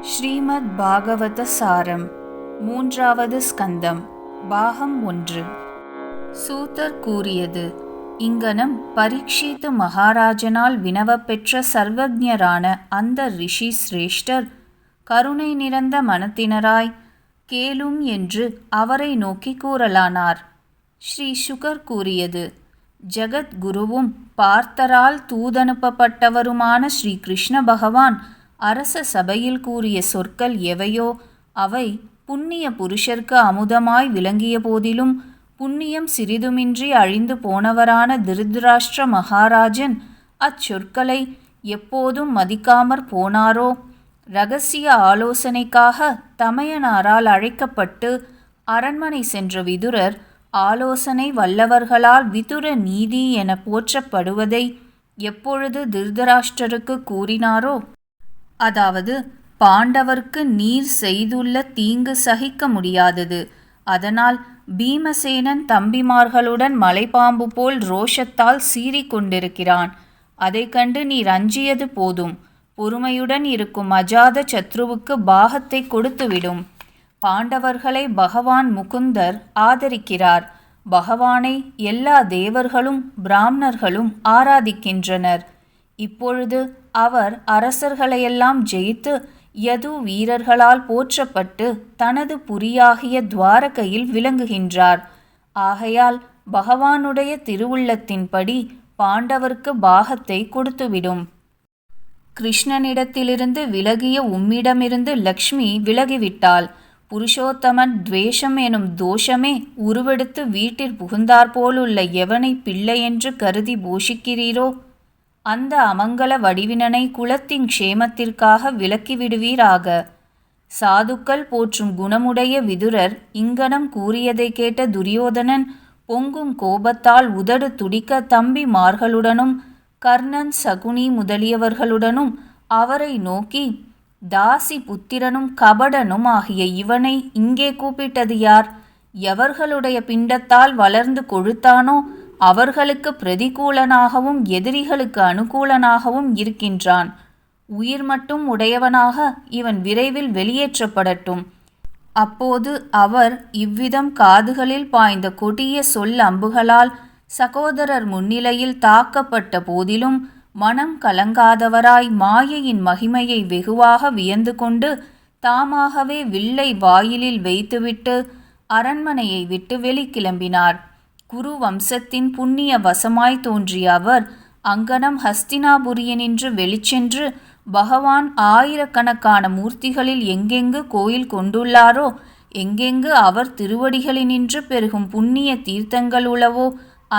ஸ்ரீமத் பாகவத சாரம் மூன்றாவது ஸ்கந்தம் பாகம் 1. சூதர் கூறியது: இங்கனம் பரீட்சித்து மகாராஜனால் வினவப்பெற்ற சர்வஜரான அந்த ரிஷி சிரேஷ்டர் கருணை நிறைந்த மனத்தினராய் கேளும் என்று அவரை நோக்கி கூறலானார். ஸ்ரீ சுகர் கூறியது: ஜகத்குருவும் பார்த்தரால் தூதனுப்பப்பட்டவருமான ஸ்ரீ கிருஷ்ண பகவான் அரச சபையில் கூறிய சொற்கள் எவையோ அவை புண்ணிய புருஷர்க்கு அமுதமாய் விளங்கிய போதிலும் புண்ணியம் சிறிதுமின்றி அழிந்து போனவரான திருதராஷ்டிர மகாராஜன் அச்சொற்களை எப்போதும் மதிக்காமற் போனாரோ, இரகசிய ஆலோசனைக்காக தமையனாரால் அழைக்கப்பட்டு அரண்மனை சென்ற விதுரர் ஆலோசனை வல்லவர்களால் விதுர நீதி என போற்றப்படுவதை எப்பொழுது திருதராஷ்டிரருக்கு கூறினாரோ, அதாவது பாண்டவர்க்கு நீர் செய்துள்ள தீங்கு சகிக்க முடியாதது, அதனால் பீமசேனன் தம்பிமார்களுடன் மலைப்பாம்பு போல் ரோஷத்தால் சீறிக் கொண்டிருக்கிறான், அதை கண்டு நீர் அஞ்சியது போதும், பொறுமையுடன் இருக்கும் அஜாத சத்ருவுக்கு பாகத்தை கொடுத்துவிடும். பாண்டவர்களை பகவான் முகுந்தர் ஆதரிக்கிறார். பகவானை எல்லா தேவர்களும் பிராமணர்களும் ஆராதிக்கின்றனர். இப்பொழுது அவர் அரசர்களையெல்லாம் ஜெயித்து யது வீரர்களால் போற்றப்பட்டு தனது புரியாகிய துவாரகையில் விளங்குகின்றார். ஆகையால் பகவானுடைய திருவுள்ளத்தின்படி பாண்டவர்க்கு பாகத்தை கொடுத்துவிடும். கிருஷ்ணனிடத்திலிருந்து விலகிய உம்மிடமிருந்து லக்ஷ்மி விலகிவிட்டாள். புருஷோத்தமன் துவேஷம் எனும் தோஷமே உருவெடுத்து வீட்டிற் புகுந்தாற்போலுள்ள எவனை பிள்ளை என்று கருதி போஷிக்கிறீரோ, அந்த அமங்கல வடிவினனை குலத்தின் க்ஷேமத்திற்காக விலக்கிவிடுவீராக. சாதுக்கள் போற்றும் குணமுடைய விதுரர் இங்கனம் கூறியதை கேட்ட துரியோதனன் பொங்கும் கோபத்தால் உதடு துடிக்க தம்பிமார்களுடனும் கர்ணன் சகுனி முதலியவர்களுடனும் அவரை நோக்கி, தாசி புத்திரனும் கபடனும் ஆகிய இவனை இங்கே கூப்பிட்டது யார்? எவர்களுடைய பிண்டத்தால் வளர்ந்து கொழுத்தானோ அவர்களுக்கு பிரதிகூலனாகவும் எதிரிகளுக்கு அனுகூலனாகவும் இருக்கின்றான். உயிர் மட்டும் உடையவனாக இவன் விரைவில் வெளியேற்றப்படட்டும். அப்போது அவர் இவ்விதம் காதுகளில் பாய்ந்த கொடிய சொல் அம்புகளால் சகோதரர் முன்னிலையில் தாக்கப்பட்ட போதிலும் மனம் கலங்காதவராய் மாயையின் மகிமையை வெகுவாக வியந்து கொண்டு தாமாகவே வில்லை வாயிலில் வைத்துவிட்டு அரண்மனையை விட்டு வெளிக்கிளம்பினார். குரு வம்சத்தின் புண்ணிய வசமாய் தோன்றிய அவர் அங்கனம் ஹஸ்தினாபுரியனின்று வெளிச்சென்று பகவான் ஆயிரக்கணக்கான மூர்த்திகளில் எங்கெங்கு கோயில் கொண்டுள்ளாரோ, எங்கெங்கு அவர் திருவடிகளினின்று பெருகும் புண்ணிய தீர்த்தங்கள் உளவோ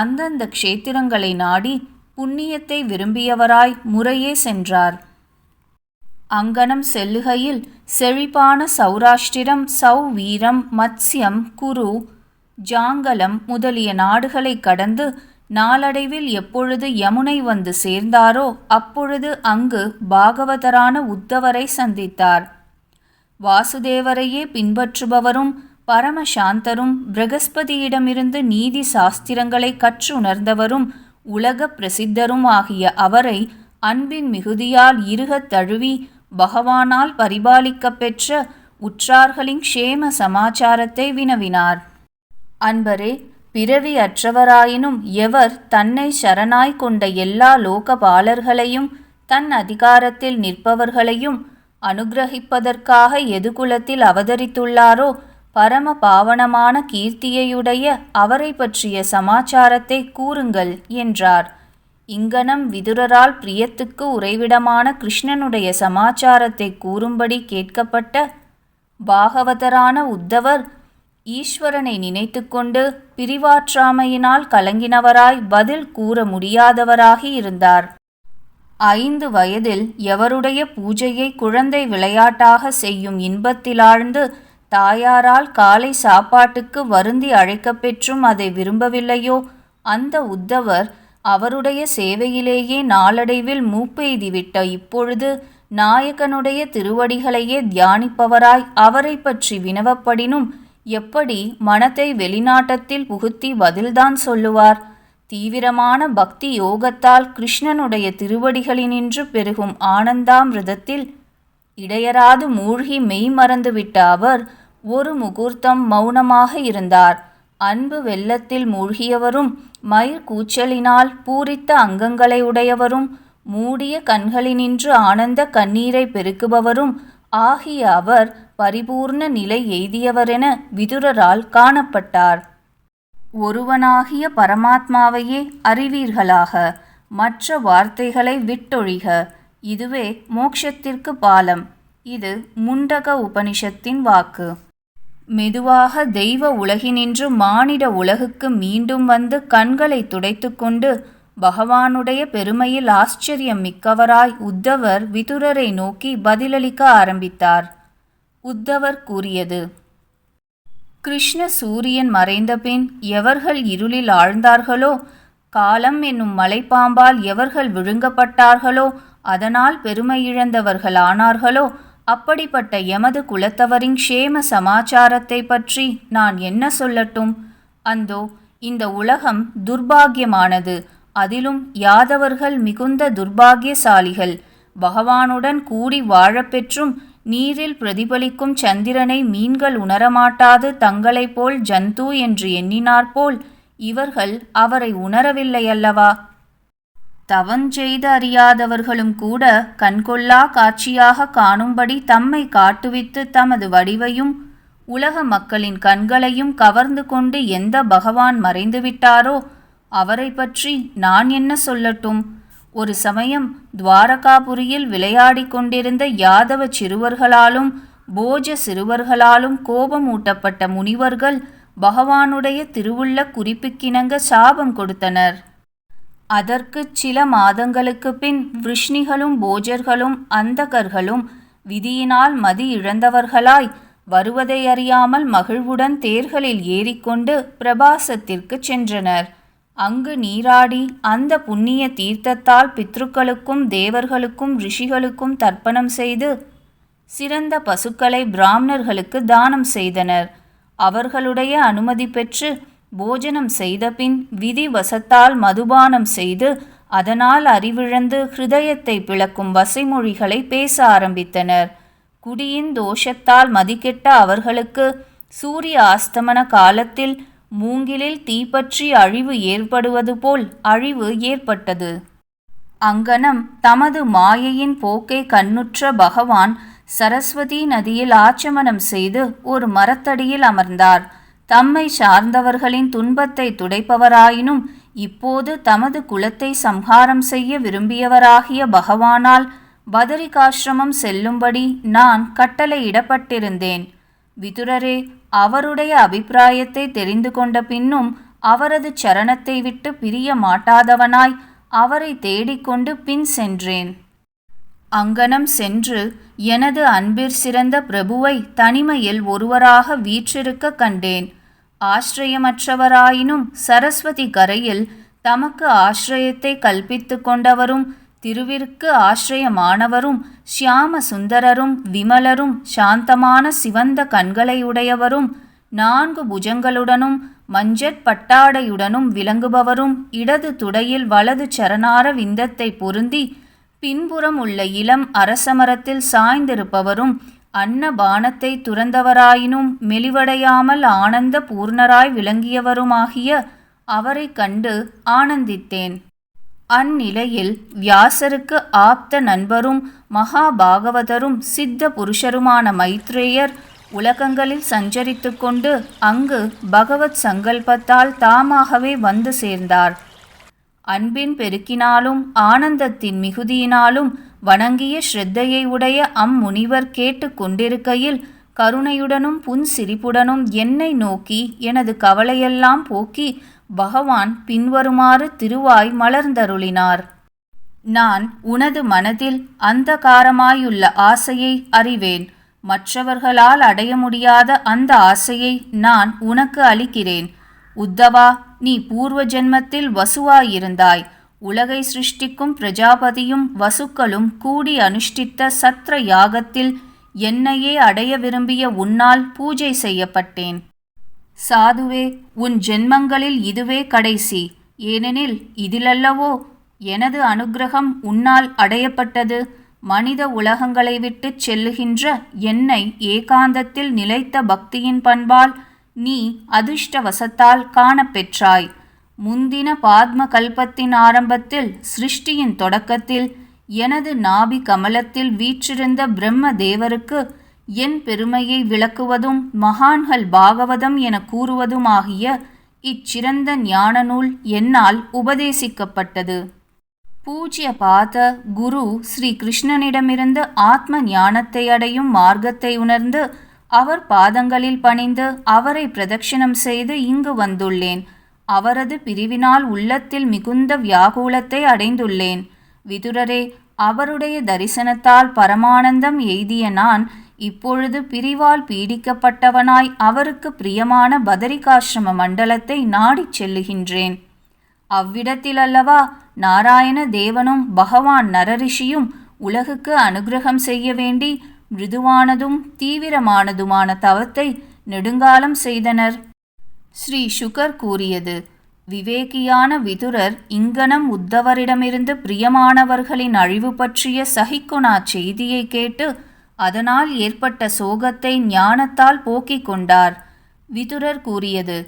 அந்தந்த க்ஷேத்திரங்களை நாடி புண்ணியத்தை விரும்பியவராய் முறையே சென்றார். அங்கனம் செல்லுகையில் செழிப்பான சௌராஷ்டிரம், சௌவீரம், மத்ஸ்யம், குரு, ஜாங்கலம் முதலிய நாடுகளை கடந்து நாளடைவில் எப்பொழுது யமுனை வந்து சேர்ந்தாரோ அப்பொழுது அங்கு பாகவதரான உத்தவரை சந்தித்தார். வாசுதேவரையே பின்பற்றுபவரும் பரமசாந்தரும் பிரகஸ்பதியிடமிருந்து நீதி சாஸ்திரங்களை கற்றுணர்ந்தவரும் உலக பிரசித்தரும் ஆகிய அவரை அன்பின் மிகுதியால் இருகத் தழுவி பகவானால் பரிபாலிக்கப் பெற்ற உற்றார்களின் க்ஷேம சமாச்சாரத்தை வினவினார். அன்பரே, பிறவி அற்றவராயினும் எவர் தன்னை சரணாய் கொண்ட எல்லா லோகபாலர்களையும் தன் அதிகாரத்தில் நிற்பவர்களையும் அனுகிரகிப்பதற்காக எதுகுலத்தில் அவதரித்துள்ளாரோ பரம பாவனமான கீர்த்தியையுடைய அவரை பற்றிய சமாச்சாரத்தை கூறுங்கள் என்றார். இங்கனம் விதுரரால் பிரியத்துக்கு உறைவிடமான கிருஷ்ணனுடைய சமாச்சாரத்தை கூறும்படி கேட்கப்பட்ட பாகவதரான உத்தவர் ஈஸ்வரனை நினைத்து கொண்டு பிரிவாற்றாமையினால் கலங்கினவராய் பதில் கூற முடியாதவராகி இருந்தார். 5 வயதில் எவருடைய பூஜையை குழந்தை விளையாட்டாக செய்யும் இன்பத்திலாழ்ந்து தாயாரால் காலை சாப்பாட்டுக்கு வருந்தி அழைக்கப்பெற்றும் அதை விரும்பவில்லையோ அந்த உத்தவர் அவருடைய சேவையிலேயே நாளடைவில் மூப்பெய்திவிட்ட இப்பொழுது நாயகனுடைய திருவடிகளையே தியானிப்பவராய் அவரை பற்றி வினவப்படினும் எப்படி மனத்தை வெளிநாட்டத்தில் புகுத்தி பதில்தான் சொல்லுவார்? தீவிரமான பக்தி யோகத்தால் கிருஷ்ணனுடைய திருவடிகளினின்று பெருகும் ஆனந்தாமிருதத்தில் இடையராது மூழ்கி மெய் மறந்துவிட்ட அவர் ஒரு முகூர்த்தம் மௌனமாக இருந்தார். அன்பு வெள்ளத்தில் மூழ்கியவரும் மயிர் கூச்சலினால் பூரித்த அங்கங்களை உடையவரும் மூடிய கண்களினின்று ஆனந்த கண்ணீரை பெருக்குபவரும் ஆகிய அவர் பரிபூர்ண நிலை எய்தியவரென விதுரரால் காணப்பட்டார். ஒருவனாகிய பரமாத்மாவையே அறிவீர்களாக, மற்ற வார்த்தைகளை விட்டொழிக. இதுவே மோட்சத்திற்கு பாலம். இது முண்டக உபனிஷத்தின் வாக்கு. மெதுவாக தெய்வ உலகினின்று மானிட உலகுக்கு மீண்டும் வந்து கண்களை துடைத்து கொண்டு பகவானுடைய பெருமையில் ஆச்சரியம் மிக்கவராய் உத்தவர் விதுரரை நோக்கி பதிலளிக்க ஆரம்பித்தார். உத்தவர் கூறியது: கிருஷ்ண சூரியன் மறைந்தபின் எவர்கள் இருளில் ஆழ்ந்தார்களோ, காலம் என்னும் மலைப்பாம்பால் எவர்கள் விழுங்கப்பட்டார்களோ, அதனால் பெருமை இழந்தவர்கள் ஆனார்களோ, அப்படிப்பட்ட எமது குலத்தவரின் க்ஷேம சமாச்சாரத்தை பற்றி நான் என்ன சொல்லட்டும்? அந்தோ இந்த உலகம் துர்பாக்கியமானது. அதிலும் யாதவர்கள் மிகுந்த துர்பாகியசாலிகள். பகவானுடன் கூடி வாழப்பெற்றும் நீரில் பிரதிபலிக்கும் சந்திரனை மீன்கள் உணரமாட்டாது தங்களைப் போல் ஜந்து என்று எண்ணினாற்போல் இவர்கள் அவரை உணரவில்லையல்லவா? தவஞ்செய்து அறியாதவர்களும் கூட கண்கொள்ளா காட்சியாக காணும்படி தம்மை காட்டுவித்து தமது வடிவையும் உலக மக்களின் கண்களையும் கவர்ந்து கொண்டு எந்த பகவான் மறைந்துவிட்டாரோ அவரை பற்றி நான் என்ன சொல்லட்டும்? ஒரு சமயம் துவாரகாபுரியில் விளையாடி கொண்டிருந்த யாதவ சிறுவர்களாலும் போஜ சிறுவர்களாலும் கோபமூட்டப்பட்ட முனிவர்கள் பகவானுடைய திருவுள்ள குறிப்புக்கிணங்க சாபம் கொடுத்தனர். அதற்கு சில மாதங்களுக்கு பின் விஷ்ணிகளும் போஜர்களும் அந்தகர்களும் விதியினால் மதி இழந்தவர்களாய் வருவதை அறியாமல் மகிழ்வுடன் தேர்களில் ஏறிக்கொண்டு பிரபாசத்திற்கு சென்றனர். அங்கு நீராடி அந்த புண்ணிய தீர்த்தத்தால் பித்ருக்களுக்கும் தேவர்களுக்கும் ரிஷிகளுக்கும் தர்ப்பணம் செய்து சிறந்த பசுக்களை பிராமணர்களுக்கு தானம் செய்தனர். அவர்களுடைய அனுமதி பெற்று போஜனம் செய்தபின் விதி வசத்தால் மதுபானம் செய்து அதனால் அறிவிழந்து ஹிருதயத்தை பிளக்கும் வசைமொழிகளை பேச ஆரம்பித்தனர். குடியின் தோஷத்தால் மதிக்கெட்ட அவர்களுக்கு சூரிய ஆஸ்தமன காலத்தில் மூங்கிலில் தீப்பற்றி அழிவு ஏற்படுவது போல் அழிவு ஏற்பட்டது. அங்கனம் தமது மாயையின் போக்கை கண்ணுற்ற பகவான் சரஸ்வதி நதியில் ஆச்சமனம் செய்து ஒரு மரத்தடியில் அமர்ந்தார். தம்மை சார்ந்தவர்களின் துன்பத்தை துடைப்பவராயினும் இப்போது தமது குலத்தை சம்ஹாரம் செய்ய விரும்பியவராகிய பகவானால் பதரிகாசிரமம் செல்லும்படி நான் கட்டளையிடப்பட்டிருந்தேன். விதுரரே, அவருடைய அபிப்பிராயத்தை தெரிந்து கொண்ட பின்னும் அவரது சரணத்தை விட்டு பிரிய மாட்டாதவனாய் அவரை தேடிக்கொண்டு பின் சென்றேன். அங்கனம் சென்று எனது அன்பிற் சிறந்த பிரபுவை தனிமையில் ஒருவராக வீற்றிருக்க கண்டேன். ஆශ්‍රயமற்றவராயினும் சரஸ்வதி கரையில் தமக்கு ஆශ්‍රயத்தை கல்பித்து கொண்டவரும் திருவிற்கு ஆශ්‍රயமானவரும் ஷியாம சுந்தரரும் விமலரும் சாந்தமான சிவந்த கண்களையுடையவரும் 4 புஜங்களுடனும் மஞ்சட் பட்டாடையுடனும் விளங்குபவரும் இடது துடையில் வலது சரணார விந்தத்தை பொருந்தி பின்புறம் உள்ள இளம் அரசமரத்தில் சாய்ந்திருப்பவரும் அன்னபானத்தை துறந்தவராயினும் மெலிவடையாமல் ஆனந்த பூர்ணராய் விளங்கியவருமாகிய அவரை கண்டு ஆனந்தித்தேன். அந்நிலையில் வியாசருக்கு ஆப்த நண்பரும் மகாபாகவதரும் சித்த புருஷருமான மைத்ரேயர் உலகங்களில் சஞ்சரித்து கொண்டு அங்கு பகவத் சங்கல்பத்தால் தாமாகவே வந்து சேர்ந்தார். அன்பின் பெருக்கினாலும் ஆனந்தத்தின் மிகுதியினாலும் வணங்கிய ஸ்ரத்தையை உடைய அம்முனிவர் கேட்டு கொண்டிருக்கையில் கருணையுடனும் புன்சிரிப்புடனும் என்னை நோக்கி எனது கவலையெல்லாம் போக்கி பகவான் பின்வருமாறு திருவாய் மலர்ந்தருளினார். நான் உனது மனதில் அந்தகாரமாயுள்ள ஆசையை அறிவேன். மற்றவர்களால் அடைய முடியாத அந்த ஆசையை நான் உனக்கு அளிக்கிறேன். உத்தவா, நீ பூர்வ ஜென்மத்தில் வசுவாயிருந்தாய். உலகை சிருஷ்டிக்கும் பிரஜாபதியும் வசுக்களும் கூடி அனுஷ்டித்த சத்ர யாகத்தில் என்னையே அடைய விரும்பிய உன்னால் பூஜை செய்யப்பட்டேன். சாதுவே, உன் ஜென்மங்களில் இதுவே கடைசி. ஏனெனில் இதிலல்லவோ எனது அனுக்கிரகம் உன்னால் அடையப்பட்டது. மனித உலகங்களை விட்டுச் செல்லுகின்ற என்னை ஏகாந்தத்தில் நிலைத்த பக்தியின் பண்பால் நீ அதிர்ஷ்டவசத்தால் காணப்பெற்றாய். முந்தின பாத்ம கல்பத்தின் ஆரம்பத்தில், சிருஷ்டியின் தொடக்கத்தில் எனது நாபி கமலத்தில் வீற்றிருந்த பிரம்ம தேவருக்கு என் பெருமையை விளக்குவதும் மகான்கள் பாகவதம் என கூறுவதுமாகிய இச்சிறந்த ஞான நூல் என்னால் உபதேசிக்கப்பட்டது. பூஜ்ய பாத குரு ஸ்ரீ கிருஷ்ணனிடமிருந்து ஆத்ம ஞானத்தை அடையும் மார்க்கத்தை உணர்ந்து அவர் பாதங்களில் பணிந்து அவரை பிரதட்சிணம் செய்து இங்கு வந்துள்ளேன். அவரது பிரிவினால் உள்ளத்தில் மிகுந்த வியாகுலத்தை அடைந்துள்ளேன். விதுரரே, அவருடைய தரிசனத்தால் பரமானந்தம் எய்திய நான் இப்பொழுது பிரிவால் பீடிக்கப்பட்டவனாய் அவருக்கு பிரியமான பதரிகாசிரம மண்டலத்தை நாடிச் செல்லுகின்றேன். அவ்விடத்தில் அல்லவா நாராயண தேவனும் பகவான் நரரிஷியும் உலகுக்கு அனுகிரகம் செய்ய வேண்டி மிருதுவானதும் தீவிரமானதுமான தவத்தை நெடுங்காலம் செய்தனர். ஸ்ரீ சுகர் கூறியது. விவேகியான விதுரர் இங்கனம் உத்தவரிடமிருந்து பிரியமானவர்களின் அழிவு பற்றிய சகிக்குணா செய்தியை கேட்டு அதனால் ஏற்பட்ட சோகத்தை ஞானத்தால் போக்கிக் கொண்டார். விதுரர் கூறியது.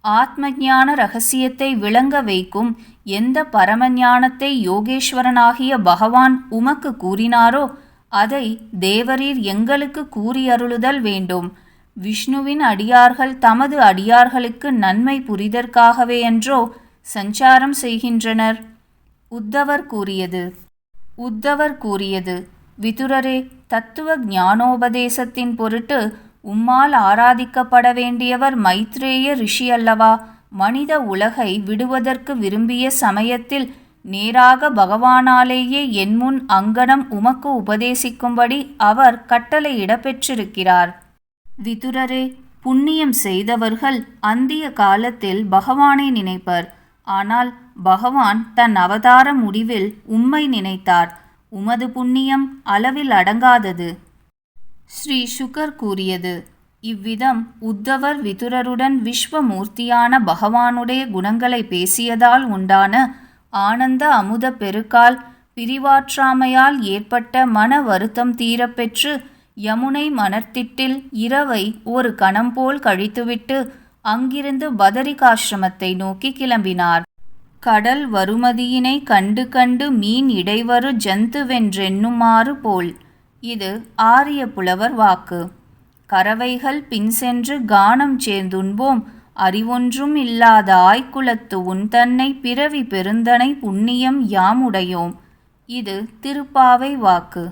ஆத்ம ஞான ரகசியத்தை விளங்க வைக்கும் எந்த பரமஞானத்தை யோகேஸ்வரனாகிய பகவான் உமக்கு கூறினாரோ அதை தேவரீர் எங்களுக்கு கூறியருளுதல் வேண்டும். விஷ்ணுவின் அடியார்கள் தமது அடியார்களுக்கு நன்மை புரிதற்காகவே என்றோ சஞ்சாரம் செய்கின்றனர். உத்தவர் கூறியது. விதுரரே, தத்துவ ஞானோபதேசத்தின் பொருட்டு உம்மால் ஆராதிக்கப்பட வேண்டியவர் மைத்ரேய ரிஷி அல்லவா? மனித உலகை விடுவதற்கு விரும்பிய சமயத்தில் நேராக பகவானாலேயே என் முன் அங்கனம் உமக்கு உபதேசிக்கும்படி அவர் கட்டளையிட பெற்றிருக்கிறார். விதுரரே, புண்ணியம் செய்தவர்கள் அந்திய காலத்தில் பகவானை நினைப்பர். ஆனால் பகவான் தன் அவதார முடிவில் உம்மை நினைத்தார். உமது புண்ணியம் அளவில் அடங்காதது. ஸ்ரீ சுகர் கூறியது. இவ்விதம் உத்தவர் விதுரருடன் விஸ்வமூர்த்தியான பகவானுடைய குணங்களை பேசியதால் உண்டான ஆனந்த அமுத பெருக்கால் பிரிவாற்றாமையால் ஏற்பட்ட மன வருத்தம் தீரப்பெற்று யமுனை மணற்திட்டில் இரவை ஒரு கணம் போல் கழித்துவிட்டு அங்கிருந்து பதரிகாசிரமத்தை நோக்கி கிளம்பினார். கடல் வருமதியினை கண்டு கண்டு மீன் இடைவரு ஜந்துவென்றெண்ணுமாறு போல். இது ஆரிய புலவர் வாக்கு. கறவைகள் பின் சென்று கானம் சேர்ந்துண்போம், அறிவொன்றும் இல்லாத ஆய்குலத்து உன்தன்னை பிறவி பெருந்தனை புண்ணியம் யாமுடையோம். இது திருப்பாவை வாக்கு.